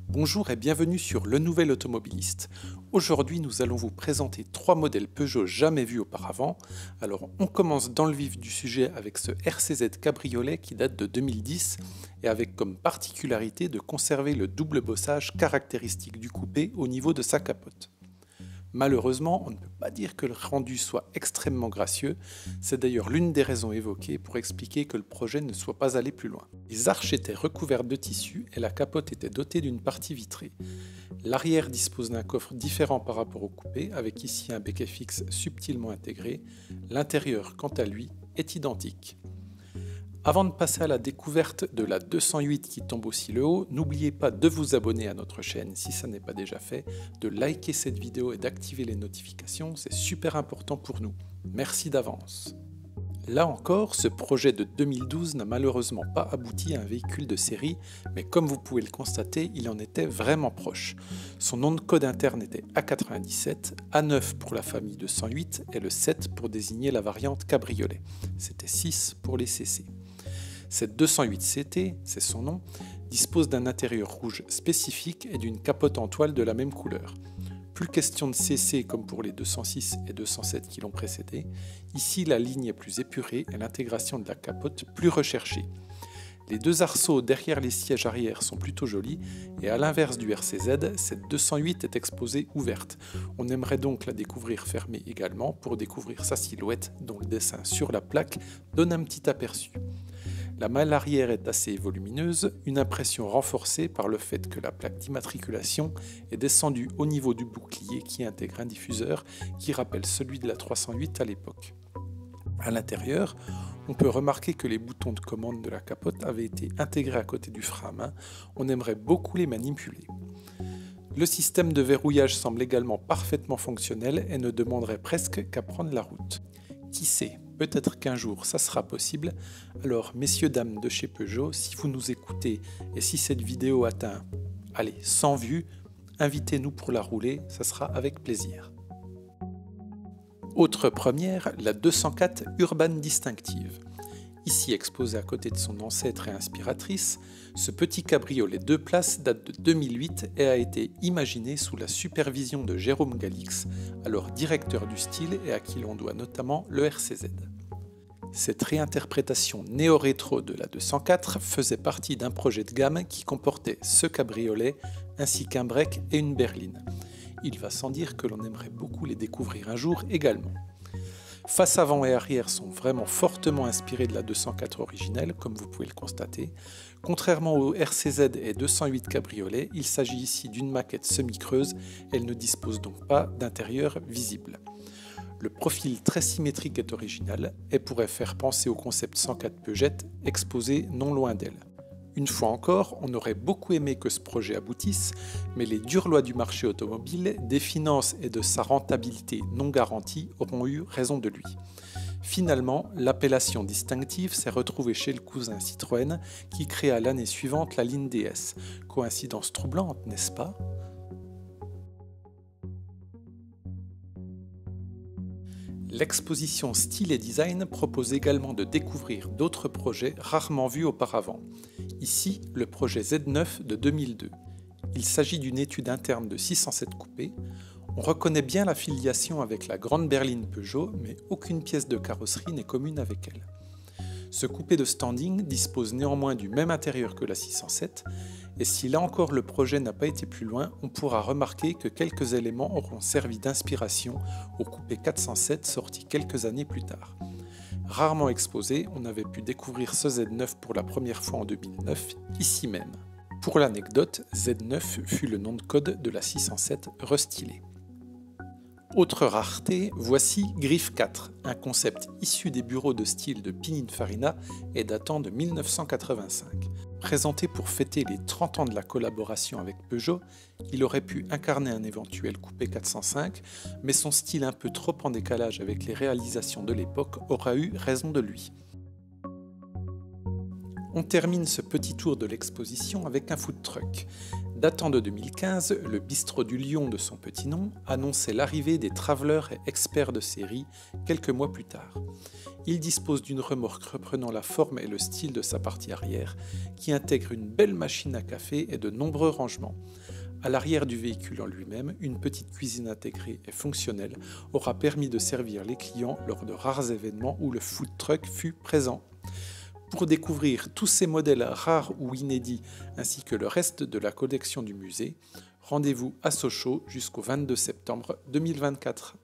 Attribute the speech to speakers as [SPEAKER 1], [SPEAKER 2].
[SPEAKER 1] Bonjour et bienvenue sur Le Nouvel Automobiliste. Aujourd'hui, nous allons vous présenter 3 modèles Peugeot jamais vus auparavant. Alors, on commence dans le vif du sujet avec ce RCZ Cabriolet qui date de 2010 et avec comme particularité de conserver le double bossage caractéristique du coupé au niveau de sa capote. Malheureusement, on ne peut pas dire que le rendu soit extrêmement gracieux, c'est d'ailleurs l'une des raisons évoquées pour expliquer que le projet ne soit pas allé plus loin. Les arches étaient recouvertes de tissu et la capote était dotée d'une partie vitrée. L'arrière dispose d'un coffre différent par rapport au coupé, avec ici un béquet fixe subtilement intégré. L'intérieur, quant à lui, est identique. Avant de passer à la découverte de la 208 qui tombe aussi le haut, n'oubliez pas de vous abonner à notre chaîne si ça n'est pas déjà fait, de liker cette vidéo et d'activer les notifications, c'est super important pour nous. Merci d'avance. Là encore, ce projet de 2012 n'a malheureusement pas abouti à un véhicule de série, mais comme vous pouvez le constater, il en était vraiment proche. Son nom de code interne était A97, A9 pour la famille de 108 et le 7 pour désigner la variante cabriolet. C'était 6 pour les CC. Cette 208 CT, c'est son nom, dispose d'un intérieur rouge spécifique et d'une capote en toile de la même couleur. Plus question de CC comme pour les 206 et 207 qui l'ont précédé. Ici, la ligne est plus épurée et l'intégration de la capote plus recherchée. Les deux arceaux derrière les sièges arrière sont plutôt jolis et à l'inverse du RCZ, cette 208 est exposée ouverte. On aimerait donc la découvrir fermée également pour découvrir sa silhouette dont le dessin sur la plaque donne un petit aperçu. La malle arrière est assez volumineuse, une impression renforcée par le fait que la plaque d'immatriculation est descendue au niveau du bouclier qui intègre un diffuseur qui rappelle celui de la 308 à l'époque. À l'intérieur, on peut remarquer que les boutons de commande de la capote avaient été intégrés à côté du frein à main, on aimerait beaucoup les manipuler. Le système de verrouillage semble également parfaitement fonctionnel et ne demanderait presque qu'à prendre la route. Qui sait, peut-être qu'un jour ça sera possible. Alors messieurs dames de chez Peugeot, si vous nous écoutez et si cette vidéo atteint, 100 vues, invitez-nous pour la rouler, ça sera avec plaisir. Autre première, la 204 Urban Distinctive. Ici exposé à côté de son ancêtre et inspiratrice, ce petit cabriolet 2 places date de 2008 et a été imaginé sous la supervision de Jérôme Galix, alors directeur du style et à qui l'on doit notamment le RCZ. Cette réinterprétation néo-rétro de la 204 faisait partie d'un projet de gamme qui comportait ce cabriolet ainsi qu'un break et une berline. Il va sans dire que l'on aimerait beaucoup les découvrir un jour également. Face avant et arrière sont vraiment fortement inspirés de la 204 originelle, comme vous pouvez le constater. Contrairement au RCZ et 208 cabriolet, il s'agit ici d'une maquette semi-creuse, elle ne dispose donc pas d'intérieur visible. Le profil très symétrique est original et pourrait faire penser au concept 104 Peugeot exposé non loin d'elle. Une fois encore, on aurait beaucoup aimé que ce projet aboutisse, mais les dures lois du marché automobile, des finances et de sa rentabilité non garantie auront eu raison de lui. Finalement, l'appellation distinctive s'est retrouvée chez le cousin Citroën qui créa l'année suivante la ligne DS. Coïncidence troublante, n'est-ce pas ? L'exposition Style et Design propose également de découvrir d'autres projets rarement vus auparavant. Ici, le projet Z9 de 2002. Il s'agit d'une étude interne de 607 coupés. On reconnaît bien la filiation avec la grande berline Peugeot, mais aucune pièce de carrosserie n'est commune avec elle. Ce coupé de standing dispose néanmoins du même intérieur que la 607, et si là encore le projet n'a pas été plus loin, on pourra remarquer que quelques éléments auront servi d'inspiration au coupé 407 sorti quelques années plus tard. Rarement exposé, on avait pu découvrir ce Z9 pour la première fois en 2009, ici même. Pour l'anecdote, Z9 fut le nom de code de la 607 restylée. Autre rareté, voici Griffe 4, un concept issu des bureaux de style de Pininfarina et datant de 1985. Présenté pour fêter les 30 ans de la collaboration avec Peugeot, il aurait pu incarner un éventuel coupé 405, mais son style un peu trop en décalage avec les réalisations de l'époque aura eu raison de lui. On termine ce petit tour de l'exposition avec un food truck. Datant de 2015, le bistrot du Lion de son petit nom annonçait l'arrivée des travelers et experts de série quelques mois plus tard. Il dispose d'une remorque reprenant la forme et le style de sa partie arrière, qui intègre une belle machine à café et de nombreux rangements. À l'arrière du véhicule en lui-même, une petite cuisine intégrée et fonctionnelle aura permis de servir les clients lors de rares événements où le food truck fut présent. Pour découvrir tous ces modèles rares ou inédits ainsi que le reste de la collection du musée, rendez-vous à Sochaux jusqu'au 22 septembre 2024.